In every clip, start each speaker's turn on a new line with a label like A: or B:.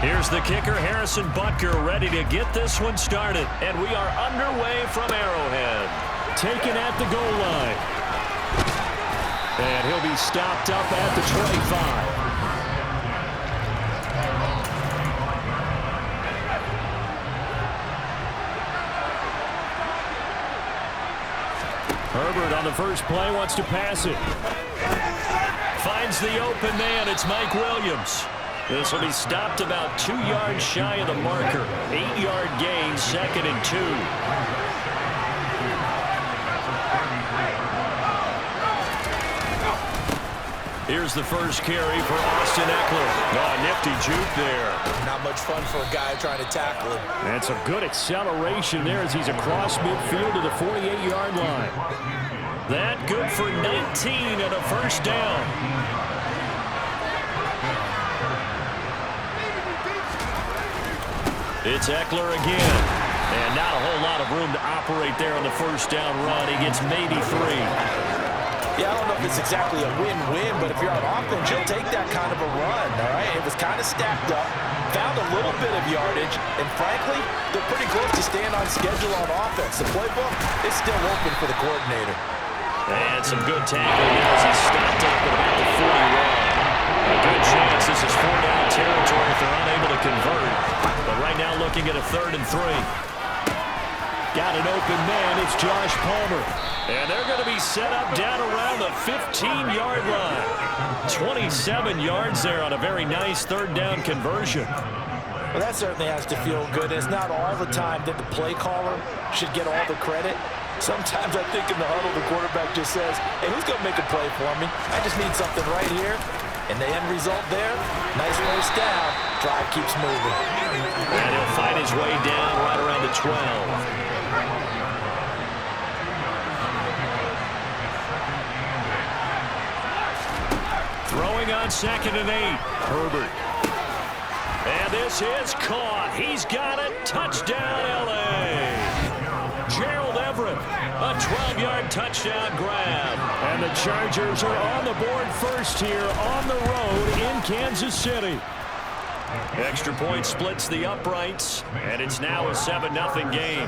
A: Here's the kicker, Harrison Butker, ready to get this one started. And we are underway from Arrowhead. Taken at the goal line. And he'll be stopped up at the 25. Herbert on the first play wants to pass it. Finds the open man. It's Mike Williams. This will be stopped about 2 yards shy of the marker. 8-yard gain, 2nd and 2. Here's the first carry for Austin Eckler. Oh, nifty juke there.
B: Not much fun for a guy trying to tackle him.
A: That's a good acceleration there as he's across midfield to the 48-yard line. That good for 19 and a first down. It's Eckler again. And not a whole lot of room to operate there on the first down run. He gets maybe 3.
B: Yeah, I don't know if it's exactly a win-win, but if you're on offense, you'll take that kind of a run, all right? It was kind of stacked up, found a little bit of yardage, and frankly, they're pretty close to staying on schedule on offense. The playbook is still open for the coordinator.
A: And some good tackling there as he's stopped up at about the 41. A good chance this is 4-down territory if they're unable to convert. But right now looking at a 3rd and 3. Got an open man. It's Josh Palmer. And they're going to be set up down around the 15-yard line. 27 yards there on a very nice 3rd down conversion.
B: Well, that certainly has to feel good. It's not all the time that the play caller should get all the credit. Sometimes I think in the huddle, the quarterback just says, hey, who's going to make a play for me? I just need something right here. And the end result there, nice first down. Drive keeps moving.
A: And he'll fight his way down right around the 12. Throwing on 2nd and 8. Herbert. And this is caught. He's got it. Touchdown, L.A. Gerald Everett. A 12-yard touchdown grab. And the Chargers are on the board first here on the road in Kansas City. Extra point splits the uprights, and it's now a 7-0 game.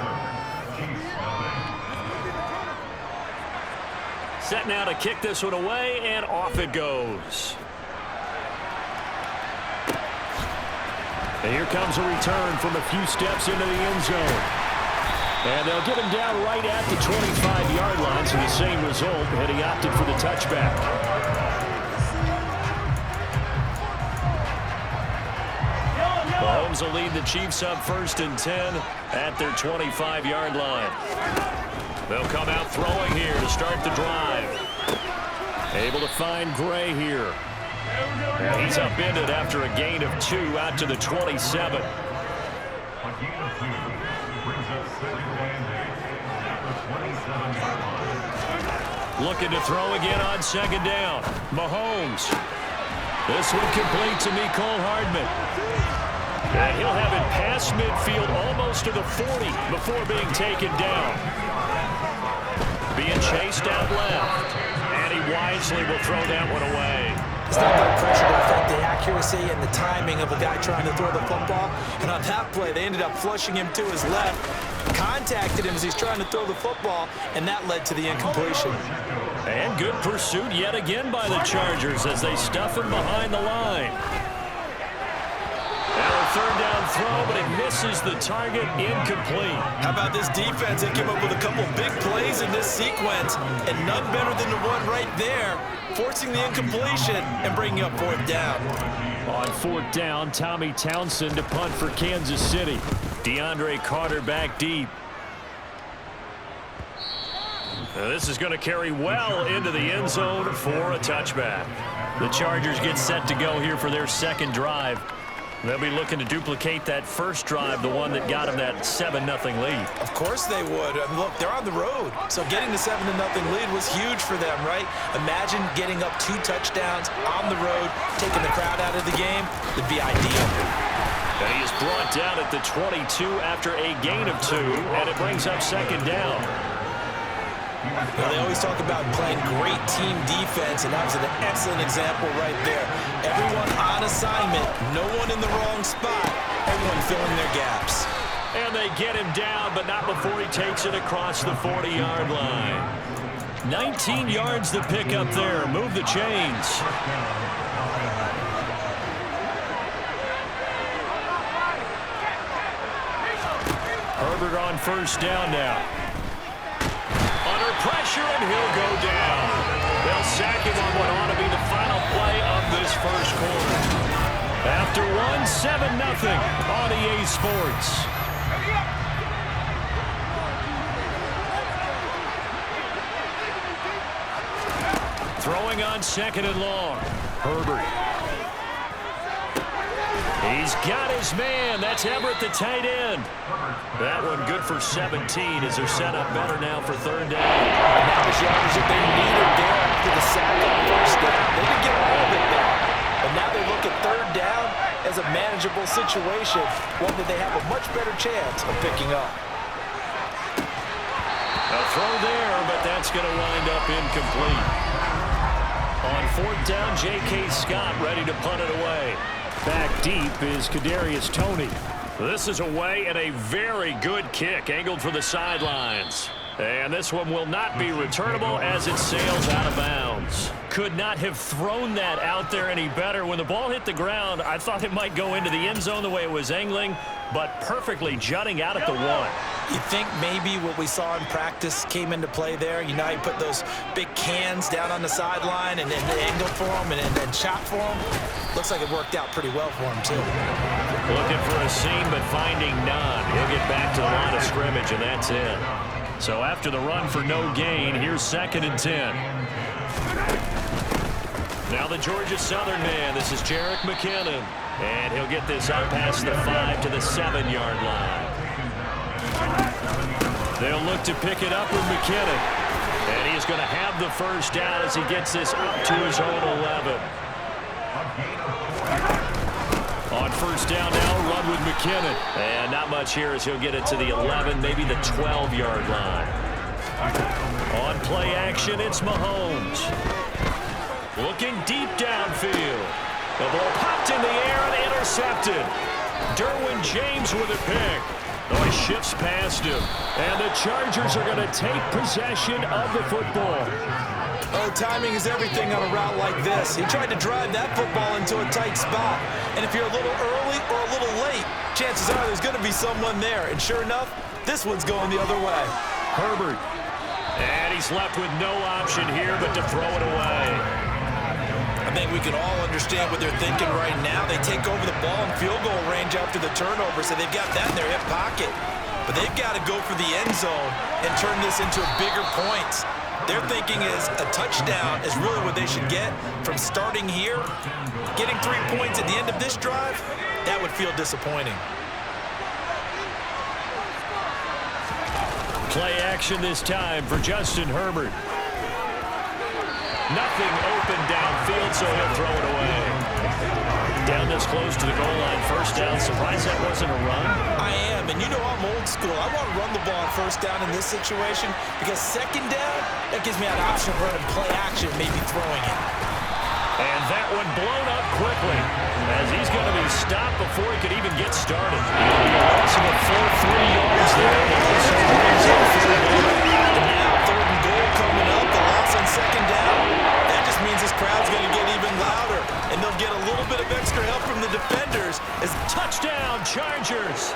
A: Set now to kick this one away, and off it goes. And here comes a return from a few steps into the end zone. And they'll get him down right at the 25-yard line, so the same result, and he opted for the touchback. Mahomes will lead the Chiefs up 1st and 10 at their 25-yard line. They'll come out throwing here to start the drive. Able to find Gray here. And he's upended after a gain of 2 out to the 27. Looking to throw again on 2nd down. Mahomes. This one complete to Mecole Hardman. And he'll have it past midfield almost to the 40 before being taken down. Being chased out left. And he wisely will throw that one away.
B: It's not that pressure to affect the accuracy and the timing of a guy trying to throw the football. And on that play, they ended up flushing him to his left. Contacted him as he's trying to throw the football, and that led to the incompletion.
A: And good pursuit yet again by the Chargers as they stuff him behind the line. Now a 3rd down throw, but it misses the target, incomplete.
B: How about this defense? They came up with a couple big plays in this sequence, and none better than the one right there, forcing the incompletion and bringing up 4th down.
A: On 4th down, Tommy Townsend to punt for Kansas City. DeAndre Carter back deep. Now this is going to carry well into the end zone for a touchback. The Chargers get set to go here for their 2nd drive. They'll be looking to duplicate that first drive, the one that got them that 7-0 lead.
B: Of course they would. Look, they're on the road. So getting the 7-0 lead was huge for them, right? Imagine getting up 2 touchdowns on the road, taking the crowd out of the game. Would be ideal.
A: And he is brought down at the 22 after a gain of 2, and it brings up 2nd down.
B: You know, they always talk about playing great team defense, and that was an excellent example right there. Everyone on a assignment. No one in the wrong spot. Everyone filling their gaps.
A: And they get him down, but not before he takes it across the 40-yard line. 19 yards to pick up there. Move the chains. Herbert on first down now. Under pressure, and he'll go down. They'll sack him on what ought to be the final play of this first quarter. After one, 7-0 on EA Sports. Throwing on second and long. Herbert. He's got his man. That's Everett, the tight end. That one good for 17 as they're set up better now for third down.
B: Now the yardage that they needed there after the sack on first down. They didn't get all of it there. But now they look at third down as a manageable situation, one that they have a much better chance of picking up.
A: A throw there, but that's going to wind up incomplete. On fourth down, J.K. Scott ready to punt it away. Back deep is Kadarius Toney. This is away and a very good kick angled for the sidelines. And this one will not be returnable as it sails out of bounds. Could not have thrown that out there any better. When the ball hit the ground, I thought it might go into the end zone the way it was angling, but perfectly jutting out at the one.
B: You think maybe what we saw in practice came into play there? You know how you put those big cans down on the sideline and then angle for them and then chop for them? Looks like it worked out pretty well for him, too.
A: Looking for a seam, but finding none. He'll get back to the line of scrimmage, and that's it. So after the run for no gain, here's 2nd and 10. Now the Georgia Southern man. This is Jerick McKinnon. And he'll get this out past the 5 to the 7-yard line. They'll look to pick it up with McKinnon. And he's going to have the first down as he gets this up to his own 11. On first down now, run with McKinnon. And not much here as he'll get it to the 11, maybe the 12-yard line. On play action, it's Mahomes. Looking deep downfield. The ball popped in the air and intercepted. Derwin James with a pick. Oh, he shifts past him. And the Chargers are going to take possession of the football.
B: Oh, timing is everything on a route like this. He tried to drive that football into a tight spot. And if you're a little early or a little late, chances are there's going to be someone there. And sure enough, this one's going the other way.
A: Herbert. And he's left with no option here but to throw it away.
B: I think we can all understand what they're thinking right now. They take over the ball in field goal range after the turnover, so they've got that in their hip pocket. But they've got to go for the end zone and turn this into bigger points. Their thinking is a touchdown is really what they should get from starting here. Getting 3 points at the end of this drive, that would feel disappointing.
A: Play action this time for Justin Herbert. Nothing open downfield, so he'll throw it away. Down this close to the goal line, first down. Surprised that wasn't a run?
B: I am, and you know I'm old school. I want to run the ball on first down in this situation because second down, that gives me an option of running play action, maybe throwing it.
A: And that one blown up quickly as he's going to be stopped before he could even get started. He'll be a loss of a full 3 yards there.
B: And now third and goal coming up, the loss on second down. That just means this crowd's going to get even louder, and they'll get a little bit of extra help from the defenders.
A: As touchdown, Chargers.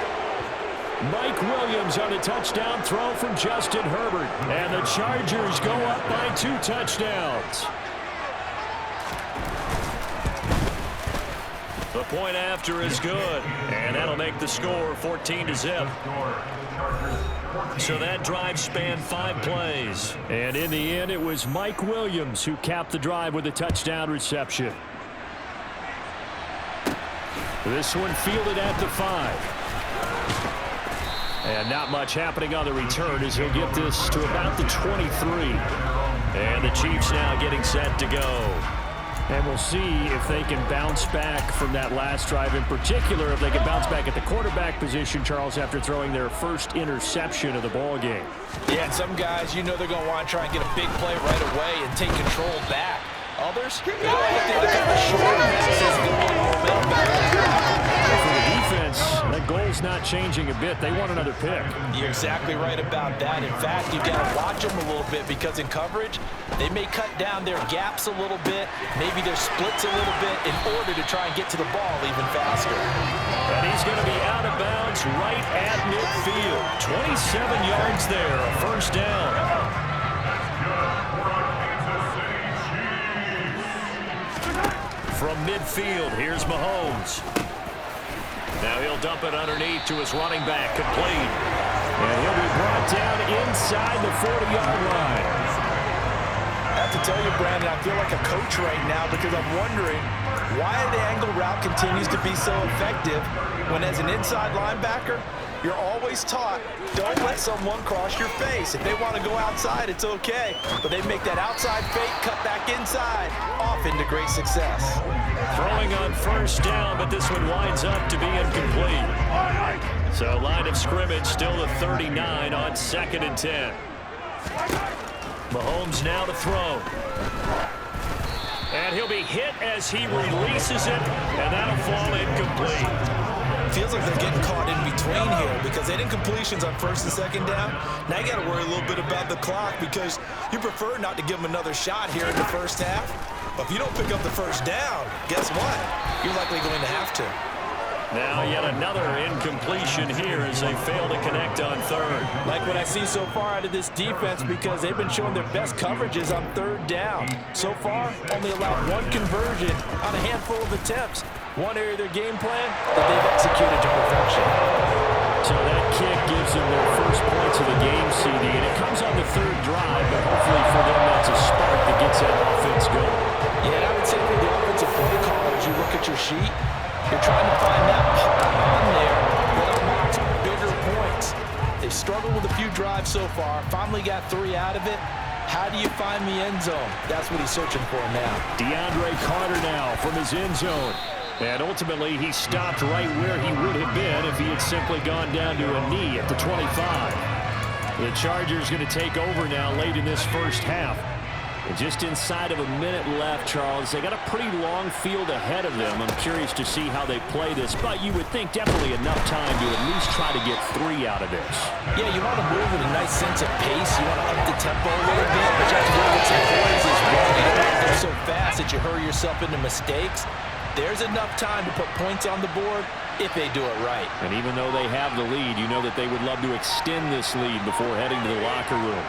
A: Mike Williams on a touchdown throw from Justin Herbert. And the Chargers go up by 2 touchdowns. The point after is good, and that'll make the score 14-0. So that drive spanned 5 plays, and in the end, it was Mike Williams who capped the drive with a touchdown reception. This one fielded at the 5. And not much happening on the return as he'll get this to about the 23. And the Chiefs now getting set to go. And we'll see if they can bounce back from that last drive, in particular if they can bounce back at the quarterback position, Charles, after throwing their first interception of the ball game.
B: Yeah, and some guys, you know they're going to want to try and get a big play right away and take control back. Others, they're going to look at the kind of short passes,
A: not changing a bit. They want another pick.
B: You're exactly right about that. In fact, you've got to watch them a little bit because in coverage, they may cut down their gaps a little bit, maybe their splits a little bit in order to try and get to the ball even faster.
A: And he's going to be out of bounds right at midfield. 27 yards there, a first down. From midfield, here's Mahomes. Now he'll dump it underneath to his running back, complete. And he'll be brought down inside the 40-yard line.
B: I have to tell you, Brandon, I feel like a coach right now because I'm wondering why the angle route continues to be so effective when as an inside linebacker, you're always taught, don't let someone cross your face. If they want to go outside, it's okay. But they make that outside fake, cut back inside, off into great success.
A: Throwing on first down, but this one winds up to be incomplete. So line of scrimmage still the 39 on 2nd and 10. Mahomes now to throw. And he'll be hit as he releases it, and that'll fall incomplete.
B: Feels like they're getting caught in between here because they didn't completions on 1st and 2nd down. Now you got to worry a little bit about the clock because you prefer not to give them another shot here in the first half. But if you don't pick up the first down, guess what? You're likely going to have to.
A: Now yet another incompletion here as they fail to connect on 3rd.
B: Like what I see so far out of this defense because they've been showing their best coverages on 3rd down. So far, only allowed 1 conversion on a handful of attempts. One area of their game plan that they've executed to perfection.
A: So that kick gives them their first points of the game, CD, and it comes on the 3rd drive, but hopefully for them that's a spark that gets that offense going.
B: Yeah, I would say for the offensive play caller, as you look at your sheet, you're trying to find that pop on there that unlocks bigger points. They've struggled with a few drives so far, finally got 3 out of it. How do you find the end zone? That's what he's searching for now.
A: DeAndre Carter now from his end zone. And ultimately, he stopped right where he would have been if he had simply gone down to a knee at the 25. The Chargers going to take over now late in this first half. And just inside of a minute left, Charles. They got a pretty long field ahead of them. I'm curious to see how they play this, but you would think definitely enough time to at least try to get 3 out of this.
B: Yeah, you want to move with a nice sense of pace. You want to up the tempo a little bit, but you have to go with some poise as well. You don't want to go so fast that you hurry yourself into mistakes. There's enough time to put points on the board if they do it right.
A: And even though they have the lead, you know that they would love to extend this lead before heading to the locker room.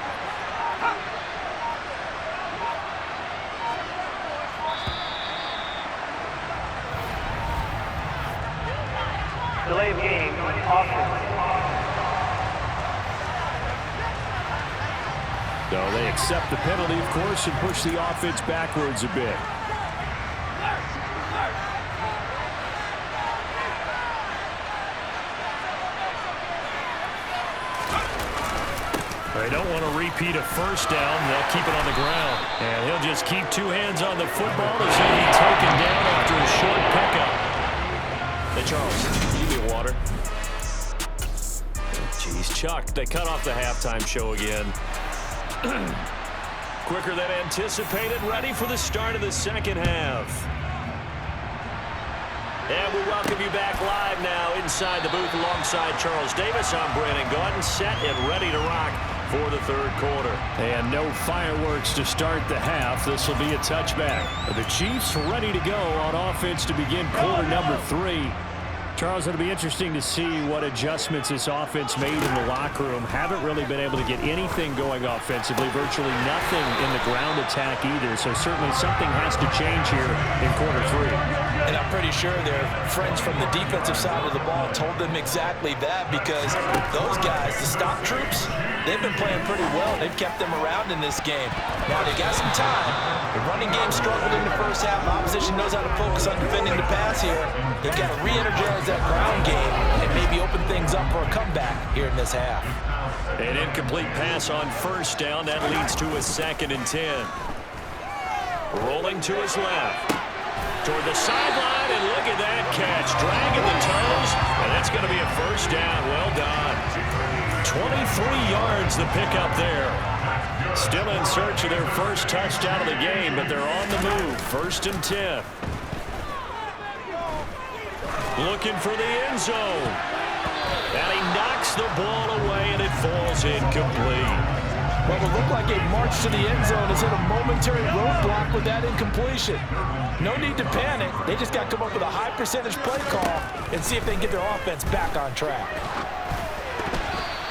C: Delay of game, offense.
A: So they accept the penalty, of course, and push the offense backwards a bit. They don't want to repeat a first down. They'll keep it on the ground. And he'll just keep 2 hands on the football as he'll be taken down after a short pickup. Hey, Charles, give me water. Jeez, Chuck, they cut off the halftime show again. Quicker than anticipated, ready for the start of the second half. And we welcome you back live now inside the booth alongside Charles Davis. I'm Brandon Gaudin, set and ready to rock for the 3rd quarter. And no fireworks to start the half. This will be a touchback. The Chiefs ready to go on offense to begin quarter number 3. Charles, it'll be interesting to see what adjustments this offense made in the locker room. Haven't really been able to get anything going offensively, virtually nothing in the ground attack either. So certainly something has to change here in quarter 3.
B: And I'm pretty sure their friends from the defensive side of the ball told them exactly that because those guys, the stop troops, they've been playing pretty well. They've kept them around in this game. Now they got some time. The running game struggled in the first half. The opposition knows how to focus on defending the pass here. They've got to re-energize that ground game and maybe open things up for a comeback here in this half.
A: An incomplete pass on first down. That leads to a 2nd and 10. Rolling to his left. Toward the sideline, and look at that catch. Dragging the toes, and that's going to be a first down. Well done. 23 yards the pickup there. Still in search of their first touchdown of the game, but they're on the move. 1st and 10. Looking for the end zone. knocks the ball away, and it falls incomplete.
B: Well, it looked like a march to the end zone has hit a momentary roadblock with that incompletion. No need to panic. They just got to come up with a high percentage play call and see if they can get their offense back on track.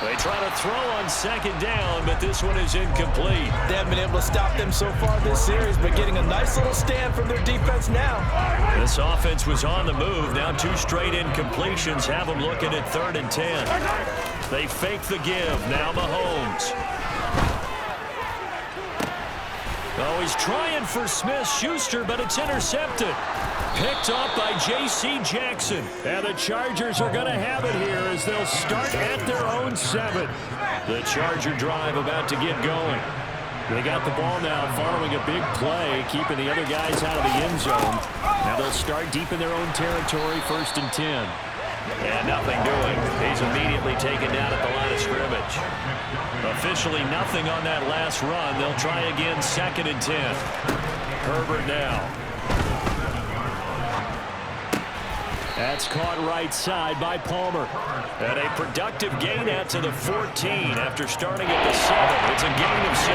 A: They try to throw on second down, but this one is incomplete.
B: They haven't been able to stop them so far this series, but getting a nice little stand from their defense now.
A: This offense was on the move. Now 2 straight incompletions have them looking at 3rd and 10. They fake the give. Now Mahomes. Oh, he's trying for Smith-Schuster, but it's intercepted. Picked off by J.C. Jackson. And the Chargers are going to have it here as they'll start at their own 7. The Charger drive about to get going. They got the ball now following a big play, keeping the other guys out of the end zone. Now they'll start deep in their own territory, 1st and 10. And nothing doing. He's immediately taken down at the line of scrimmage. Officially nothing on that last run. They'll try again, 2nd and 10. Herbert now. That's caught right side by Palmer. And a productive gain out to the 14 after starting at the 7. It's a gain of 7.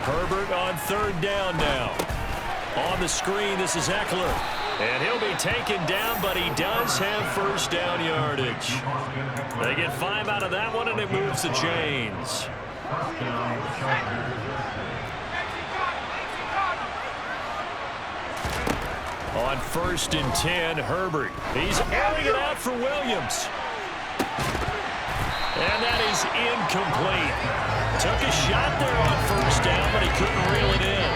A: Herbert on 3rd down now. On the screen, this is Eckler. And he'll be taken down, but he does have 1st down yardage. They get 5 out of that one, and it moves the chains. On 1st and 10, Herbert. He's airing it out for Williams. And that is incomplete. Took a shot there on 1st down, but he couldn't reel it in.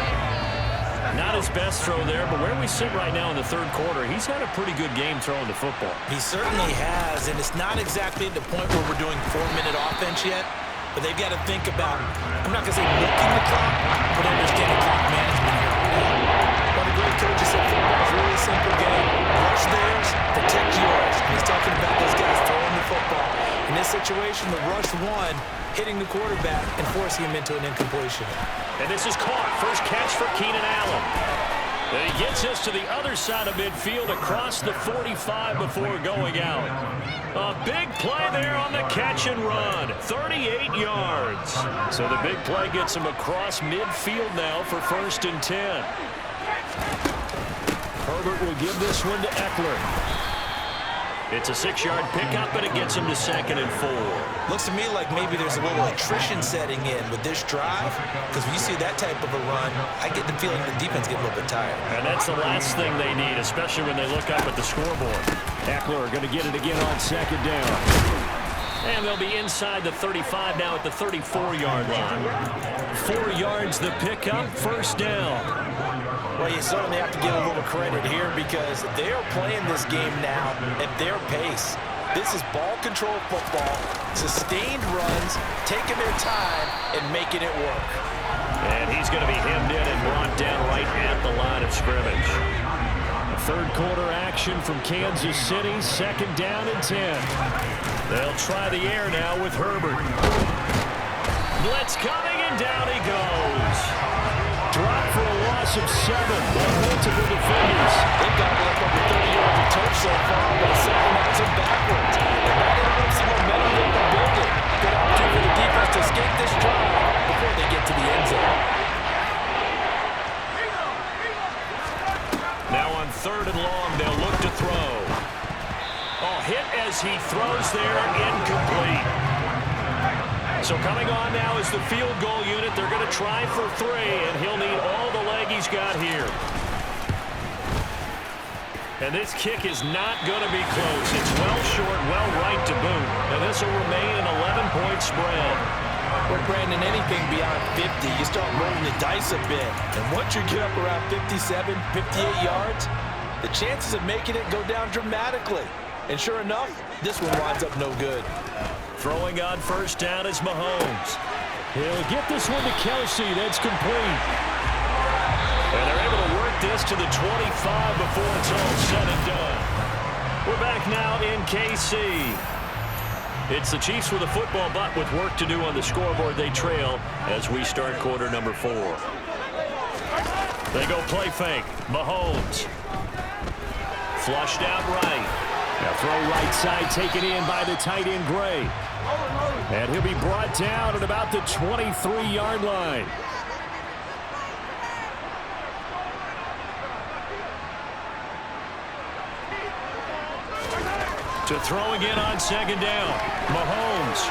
A: Not his best throw there, but where we sit right now in the 3rd quarter, he's had a pretty good game throwing the football.
B: He certainly has, and it's not exactly the point where we're doing 4-minute offense yet. But they've got to think about, I'm not going to say milking the clock, but understanding clock management here. One of the great coaches said football is a really simple game. Rush theirs, protect yours. And he's talking about those guys throwing the football. In this situation, the rush one, hitting the quarterback and forcing him into an incompletion.
A: And this is caught. First catch for Keenan Allen. And he gets us to the other side of midfield across the 45 before going out. A big play there on the catch and run. 38 yards. So the big play gets him across midfield now for 1st and 10. Herbert will give this one to Eckler. It's a 6-yard pickup, and it gets him to 2nd and 4.
B: Looks to me like maybe there's a little attrition setting in with this drive, because when you see that type of a run, I get the feeling the defense gets a little bit tired.
A: And that's the last thing they need, especially when they look up at the scoreboard. Eckler going to get it again on 2nd down. And they'll be inside the 35 now at the 34-yard line. 4 yards the pickup, 1st down.
B: Well, you certainly have to give a little credit here because they're playing this game now at their pace. This is ball control football, sustained runs, taking their time, and making it work.
A: And he's going to be hemmed in and brought down right at the line of scrimmage. 3rd quarter action from Kansas City, 2nd down and 10. They'll try the air now with Herbert. Blitz coming, and down he goes. Drop for a loss of 7. Multiple defenders.
B: They've got like over 30 yards of touch so far, but the second knocks him backwards. And that interrupts the momentum they've been building. Good opportunity for the defense to escape this drive before they get to the end zone.
A: Now on 3rd and long, they'll look to throw. Oh, hit as he throws there, incomplete. So coming on now is the field goal unit. They're going to try for 3, and he'll need all the leg he's got here. And this kick is not going to be close. It's well short, well right to boot. And this will remain an 11-point spread.
B: Well, Brandon, anything beyond 50, you start rolling the dice a bit. And once you get up around 57, 58 yards, the chances of making it go down dramatically. And sure enough, this one winds up no good.
A: Throwing on 1st down is Mahomes. He'll get this one to Kelsey. That's complete. And they're able to work this to the 25 before it's all said and done. We're back now in KC. It's the Chiefs with a football, but with work to do on the scoreboard. They trail as we start quarter number 4. They go play fake. Mahomes. Flushed out right. Now throw right side taken in by the tight end Gray. And he'll be brought down at about the 23-yard line. To throw again on second down. Mahomes.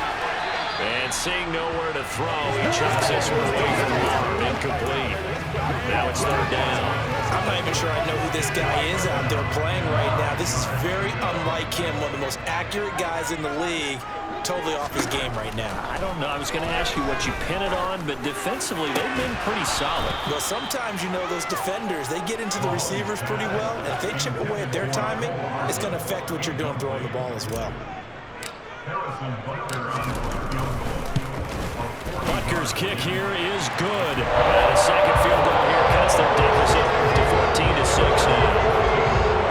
A: And seeing nowhere to throw, he chucks this one away from the arm. Incomplete. Now it's third down.
B: I'm not even sure I know who this guy is out there playing right now. This is very unlike him, one of the most accurate guys in the league. Totally off his game right now.
A: I don't know. I was going to ask you what you pin it on, but defensively, they've been pretty solid.
B: Well, sometimes, you know, those defenders, they get into the receivers pretty well, and if they chip away at their timing, it's going to affect what you're doing throwing the ball as well.
A: Butker's kick here is good. And a second field goal here cuts their deficit to 14-6 now.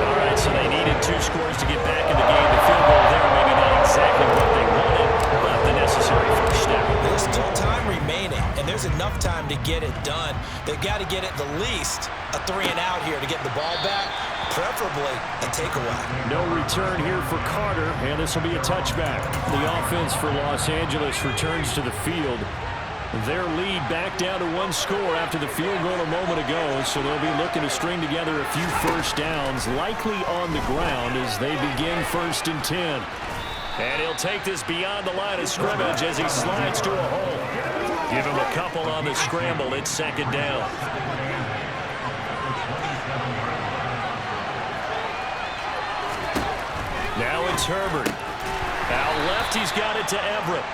A: All right, so they needed 2 scores to get back in the game. The field goal there, maybe not exactly what they wanted, but the necessary first step.
B: There's still time remaining, and there's enough time to get it done. They've got to get at the least a 3-and-out here to get the ball back, preferably a takeaway.
A: No return here for Carter, and this will be a touchback. The offense for Los Angeles returns to the field. Their lead back down to 1 score after the field goal a moment ago, so they'll be looking to string together a few first downs, likely on the ground as they begin 1st and 10. And he'll take this beyond the line of scrimmage as he slides to a hole. Give him a couple on the scramble. It's 2nd down. Now it's Herbert. Out left, he's got it to Everett.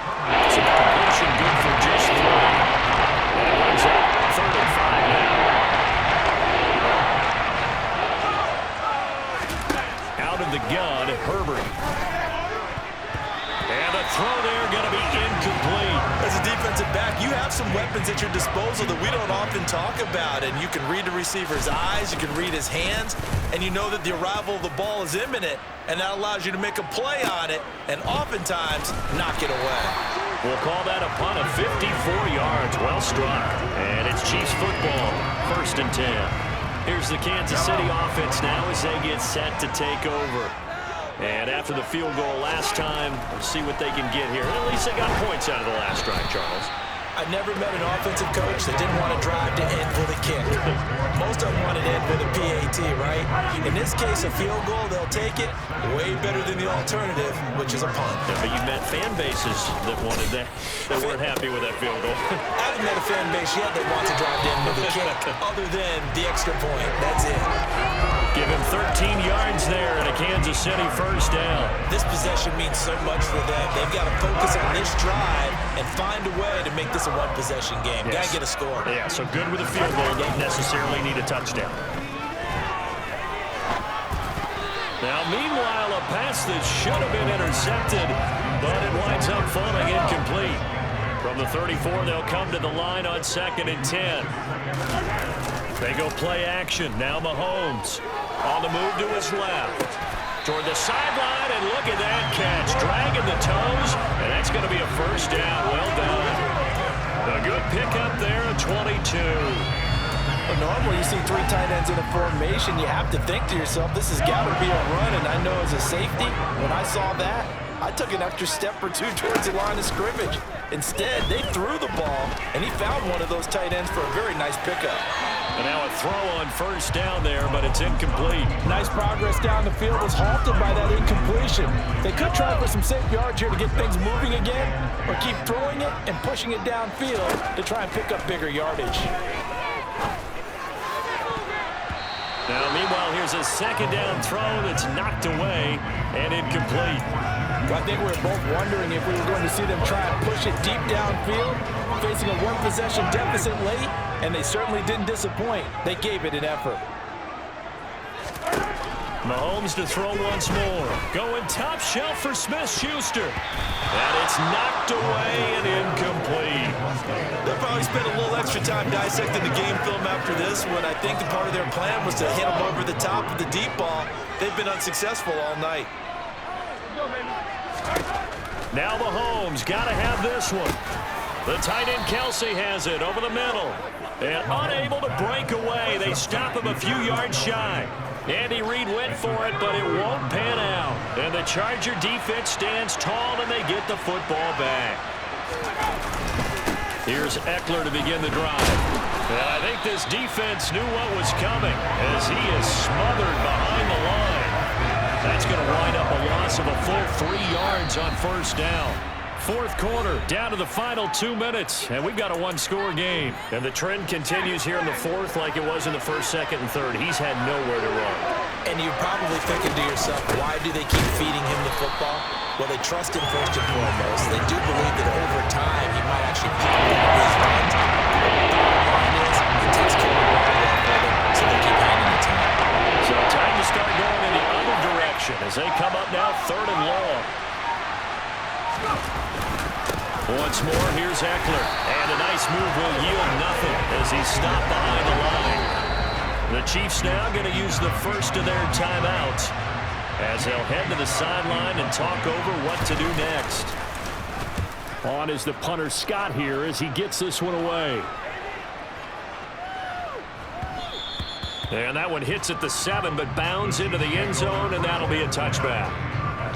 A: It's a completion good for just 3. And it brings up 3rd and 5 now. Out of the gun, Herbert. And the throw there going to be incomplete.
B: As a defensive back, you have some weapons at your disposal that we don't often talk about. And you can read the receiver's eyes, you can read his hands, and you know that the arrival of the ball is imminent. And that allows you to make a play on it and oftentimes knock it away.
A: We'll call that a punt of 54 yards. Well struck. And it's Chiefs football. 1st and 10. Here's the Kansas City offense now as they get set to take over. And after the field goal last time, we'll see what they can get here. At least they got points out of the last drive, Charles.
B: I've never met an offensive coach that didn't want to drive to end with a kick. Most of them want to end with a PAT, right? In this case, a field goal, they'll take it. Way better than the alternative, which is a punt.
A: Yeah, but you met fan bases that wanted that, that weren't happy with that field goal.
B: I haven't met a fan base yet that wants to drive to end with a kick, other than the extra point. That's it.
A: Give him 13 yards there and a Kansas City 1st down.
B: This possession means so much for them. They've got to focus on this drive and find a way to make this a one-possession game.
A: Yes.
B: Got to get a score.
A: Yeah, so good with a field goal. Don't necessarily need a touchdown. Now, meanwhile, a pass that should have been intercepted, but it winds up falling incomplete. From the 34, they'll come to the line on 2nd and 10. They go play action. Now Mahomes on the move to his left. Toward the sideline, and look at that catch. Dragging the toes, and that's going to be a 1st down. Well done. A good pickup there at 22.
B: Well, normally you see 3 tight ends in a formation, you have to think to yourself, this has got to be a run, and I know as a safety, when I saw that, I took an extra step or 2 towards the line of scrimmage. Instead, they threw the ball, and he found one of those tight ends for a very nice pickup.
A: And now a throw on 1st down there, but it's incomplete.
B: Nice progress down the field was halted by that incompletion. They could try for some safe yards here to get things moving again, or keep throwing it and pushing it downfield to try and pick up bigger yardage.
A: Now, meanwhile, here's a 2nd down throw that's knocked away and incomplete.
B: I think we were both wondering if we were going to see them try and push it deep downfield, facing a 1-possession deficit late, and they certainly didn't disappoint. They gave it an effort.
A: Mahomes to throw once more. Going top shelf for Smith-Schuster. And it's knocked away and incomplete.
B: They'll probably spend a little extra time dissecting the game film after this one. I think the part of their plan was to hit them over the top of the deep ball. They've been unsuccessful all night.
A: Now Mahomes got to have this one. The tight end Kelsey has it over the middle. And unable to break away. They stop him a few yards shy. Andy Reid went for it, but it won't pan out. And the Charger defense stands tall, and they get the football back. Here's Eckler to begin the drive. And I think this defense knew what was coming as he is smothered behind the line. That's going to wind up a loss of a full 3 yards on first down. Fourth quarter, down to the final 2 minutes, and we've got a one-score game. And the trend continues here in the fourth like it was in the first, second, and third. He's had nowhere to run.
B: And you're probably thinking to yourself, why do they keep feeding him the football? Well, they trust him first and foremost. They do believe that over time he might actually pop up his runs. The bottom line is, he takes care of the ball well for them, so they keep handing it to him.
A: So time to start going in the other direction as they come up now third and long. Once more, here's Eckler. And a nice move will yield nothing as he's stopped behind the line. The Chiefs now going to use the first of their timeouts as they'll head to the sideline and talk over what to do next. On is the punter Scott here as he gets this one away. And that one hits at the 7, but bounds into the end zone, and that'll be a touchback.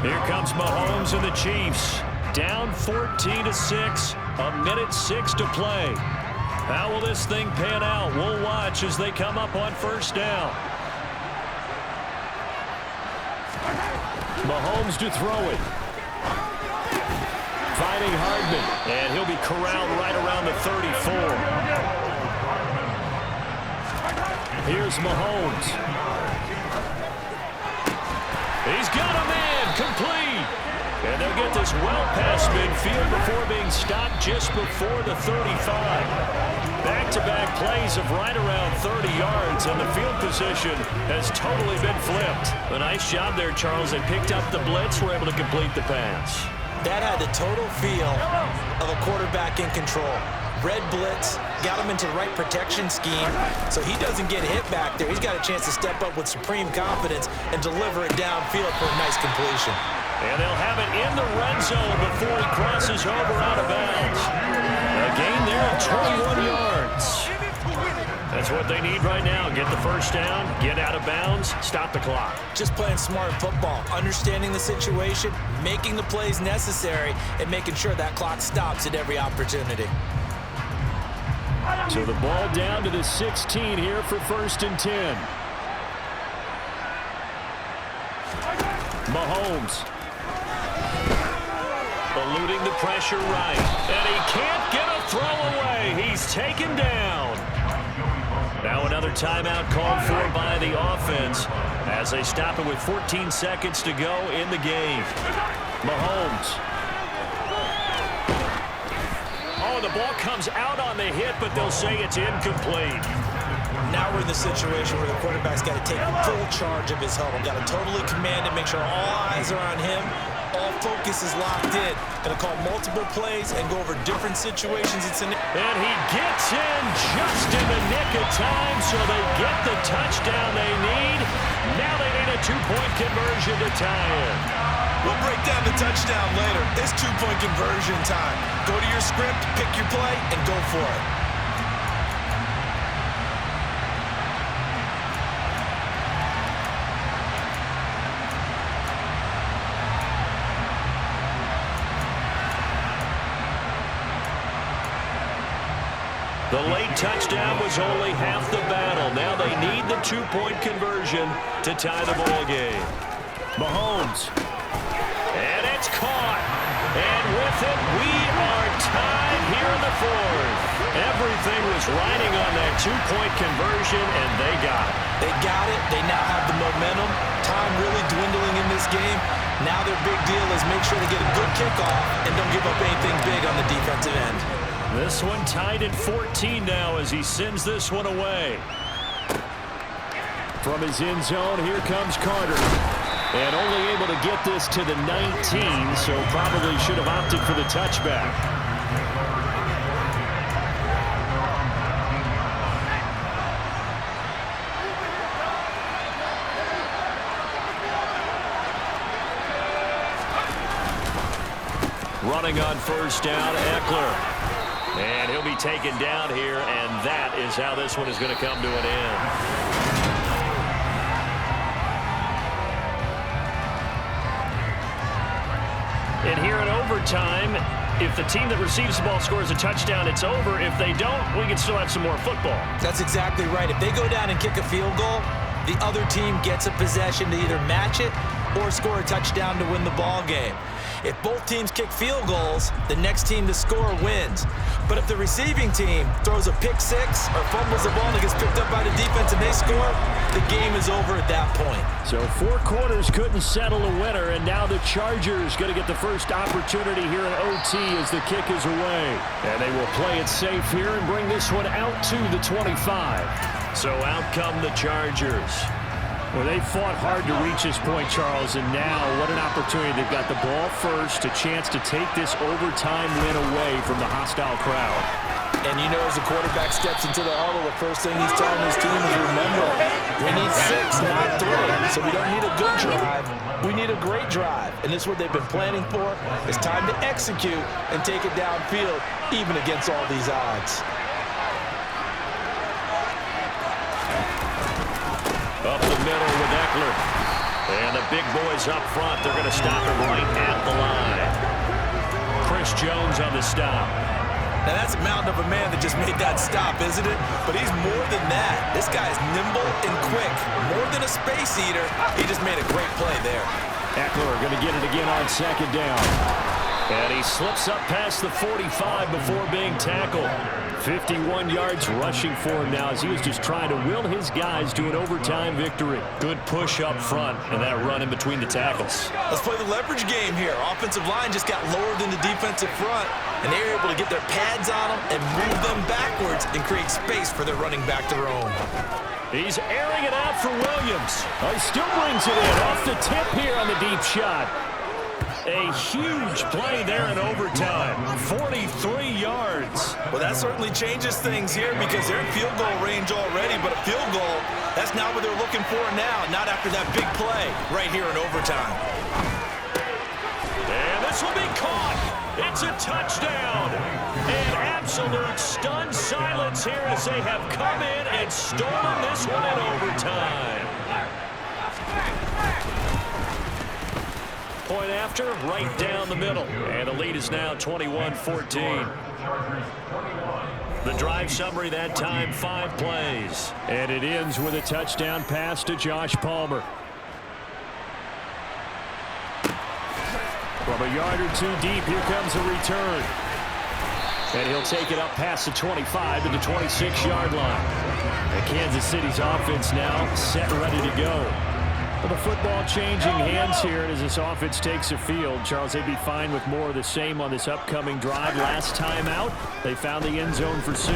A: Here comes Mahomes and the Chiefs. Down 14-6, a minute 6 to play. How will this thing pan out? We'll watch as they come up on first down. Mahomes to throw it. Finding Hardman, and he'll be corralled right around the 34. Here's Mahomes. He's got a man, complete. And they'll get this well past midfield before being stopped just before the 35. Back-to-back plays of right around 30 yards, and the field position has totally been flipped. A nice job there, Charles. They picked up the blitz, were able to complete the pass.
B: That had the total feel of a quarterback in control. Red blitz, got him into the right protection scheme, so he doesn't get hit back there. He's got a chance to step up with supreme confidence and deliver it downfield for a nice completion.
A: And they'll have it in the red zone before he crosses over out of bounds. A gain there of 21 yards. That's what they need right now. Get the first down, get out of bounds, stop the clock.
B: Just playing smart football, understanding the situation, making the plays necessary, and making sure that clock stops at every opportunity.
A: So the ball down to the 16 here for first and 10. Mahomes. Eluding the pressure right. And he can't get a throw away. He's taken down. Now another timeout called for by the offense as they stop it with 14 seconds to go in the game. Mahomes. Oh, the ball comes out on the hit, but they'll say it's incomplete.
B: Now we're in the situation where the quarterback's got to take full charge of his huddle. Got to totally command it, make sure all eyes are on him. All focus is locked in. Going to call multiple plays and go over different situations.
A: And he gets in just in the nick of time, so they get the touchdown they need. Now they need a two-point conversion to tie it.
B: We'll break down the touchdown later. It's two-point conversion time. Go to your script, pick your play, and go for it.
A: The late touchdown was only half the battle. Now they need the two-point conversion to tie the ball game. Mahomes. And it's caught. And with it, we are tied here in the fourth. Everything was riding on that two-point conversion, and they got it.
B: They got it. They now have the momentum. Time really dwindling in this game. Now their big deal is make sure they get a good kickoff and don't give up anything big on the defensive end.
A: This one tied at 14 now as he sends this one away. From his end zone, here comes Carter. And only able to get this to the 19, so probably should have opted for the touchback. Running on first down, Eckler. And he'll be taken down here, and that is how this one is going to come to an end. And here in overtime, if the team that receives the ball scores a touchdown, it's over. If they don't, we can still have some more football.
B: That's exactly right. If they go down and kick a field goal, the other team gets a possession to either match it or score a touchdown to win the ball game. If both teams kick field goals, the next team to score wins. But if the receiving team throws a pick six or fumbles the ball and it gets picked up by the defense and they score, the game is over at that point.
A: So 4 quarters couldn't settle a winner, and now the Chargers going to get the first opportunity here in OT as the kick is away. And they will play it safe here and bring this one out to the 25. So out come the Chargers. Well, they fought hard to reach this point, Charles, and now what an opportunity. They've got the ball first, a chance to take this overtime win away from the hostile crowd.
B: And you know, as the quarterback steps into the huddle, the first thing he's telling his team is, remember, we need 6, not 3. So we don't need a good drive. We need a great drive. And this is what they've been planning for. It's time to execute and take it downfield, even against all these odds.
A: Up the middle with Eckler. And the big boys up front. They're going to stop him right at the line. Chris Jones on the stop.
B: Now, that's a mountain of a man that just made that stop, isn't it? But he's more than that. This guy is nimble and quick. More than a space eater. He just made a great play there.
A: Eckler going to get it again on second down. And he slips up past the 45 before being tackled. 51 yards rushing for him now as he was just trying to will his guys to an overtime victory. Good push up front and that run in between the tackles.
B: Let's play the leverage game here. Offensive line just got lower than the defensive front, and they were able to get their pads on them and move them backwards and create space for their running back to roam.
A: He's airing it out for Williams. He still brings it in off the tip here on the deep shot. A huge play there in overtime. 43 yards.
B: Well, that certainly changes things here because they're in field goal range already, but a field goal, that's not what they're looking for now, not after that big play right here in overtime.
A: And this will be caught. It's a touchdown. And absolute stunned silence here as they have come in and stolen this one in overtime. Point after, right down the middle. And the lead is now 21-14. The drive summary that time, 5 plays. And it ends with a touchdown pass to Josh Palmer. From a yard or 2 deep, here comes a return. And he'll take it up past the 25 to the 26-yard line. And Kansas City's offense now set and ready to go. Well, the football changing hands here as this offense takes the field. Charles, they'd be fine with more of the same on this upcoming drive. Last time out, they found the end zone for 6.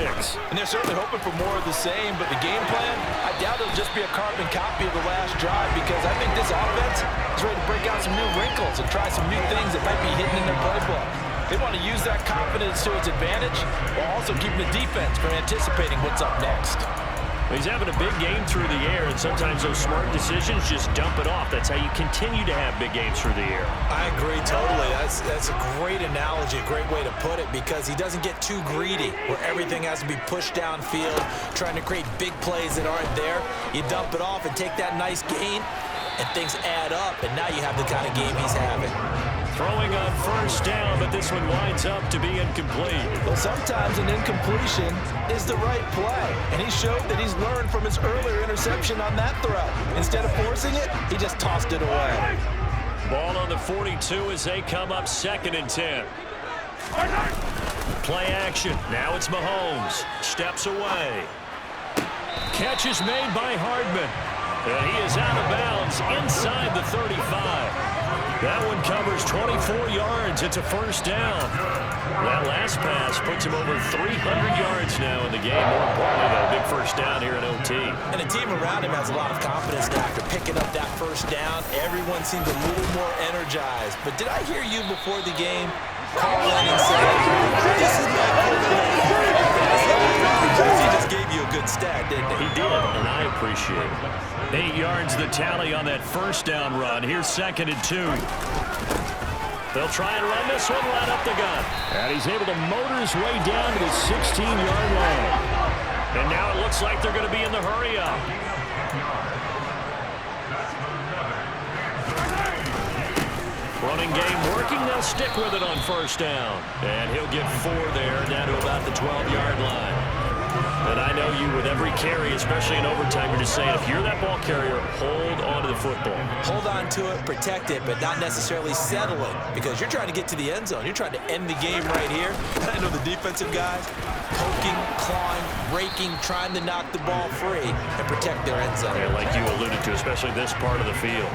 B: And they're certainly hoping for more of the same, but the game plan, I doubt it'll just be a carbon copy of the last drive because I think this offense is ready to break out some new wrinkles and try some new things that might be hidden in their playbook. They want to use that confidence to its advantage while also keeping the defense from anticipating what's up next.
A: He's having a big game through the air, and sometimes those smart decisions just dump it off. That's how you continue to have big games through the air.
B: I agree totally. That's a great analogy, a great way to put it, because he doesn't get too greedy where everything has to be pushed downfield, trying to create big plays that aren't there. You dump it off and take that nice gain, and things add up, and now you have the kind of game he's having.
A: Throwing on first down, but this one winds up to be incomplete.
B: Well, sometimes an incompletion is the right play, and he showed that he's learned from his earlier interception on that throw. Instead of forcing it, he just tossed it away.
A: Ball on the 42 as they come up 2nd and 10. Play action. Now it's Mahomes. Steps away. Catch is made by Hardman. And he is out of bounds inside the 35. That one covers 24 yards. It's a first down. That last pass puts him over 300 yards now in the game. More importantly, though, big first down here in OT.
B: And the team around him has a lot of confidence now after picking up that first down. Everyone seems a little more energized. But did I hear you before the game call in and say, this is my because he just gave you a good stat, didn't he?
A: He did, and I appreciate it. 8 yards the tally on that first down run. Here's 2nd and 2. They'll try and run this one right up the gut.
D: And he's able to motor his way down to the 16-yard line.
A: And now it looks like they're going to be in the hurry-up. Running game working. They'll stick with it on first down. And he'll get 4 there, down to about the 12-yard line. And I know you, with every carry, especially in overtime, you're just saying, if you're that ball carrier, hold on to the football.
B: Hold on to it, protect it, but not necessarily settle it, because you're trying to get to the end zone. You're trying to end the game right here. And I know the defensive guys poking, clawing, raking, trying to knock the ball free and protect their end zone.
A: Yeah, like you alluded to, especially this part of the field.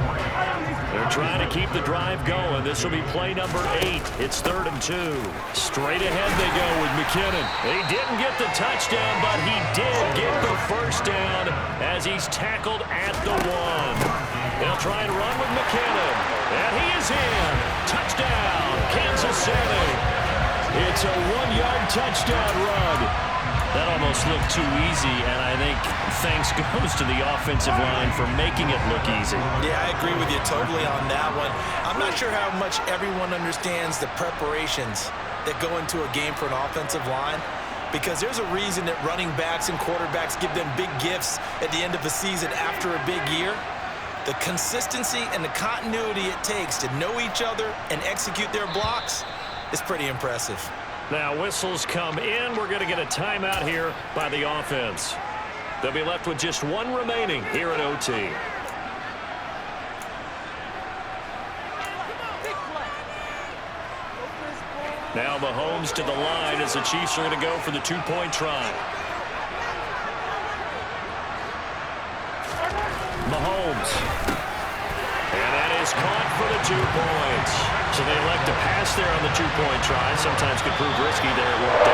A: They're trying to keep the drive going. This will be play number 8. It's 3rd and 2. Straight ahead they go with McKinnon. He didn't get the touchdown, but he did get the first down as he's tackled at the 1. They'll try and run with McKinnon. And he is in. Touchdown, Kansas City. It's a 1-yard touchdown run. That almost looked too easy, and I think thanks goes to the offensive line for making it look easy.
B: Yeah, I agree with you totally on that one. I'm not sure how much everyone understands the preparations that go into a game for an offensive line, because there's a reason that running backs and quarterbacks give them big gifts at the end of the season after a big year. The consistency and the continuity it takes to know each other and execute their blocks is pretty impressive.
A: Now whistles come in. We're going to get a timeout here by the offense. They'll be left with just 1 remaining here at OT. Now Mahomes to the line as the Chiefs are going to go for the 2-point try. Mahomes. And that is caught for the 2 points. So they elect to pass there on the 2-point try. Sometimes could prove risky there. It worked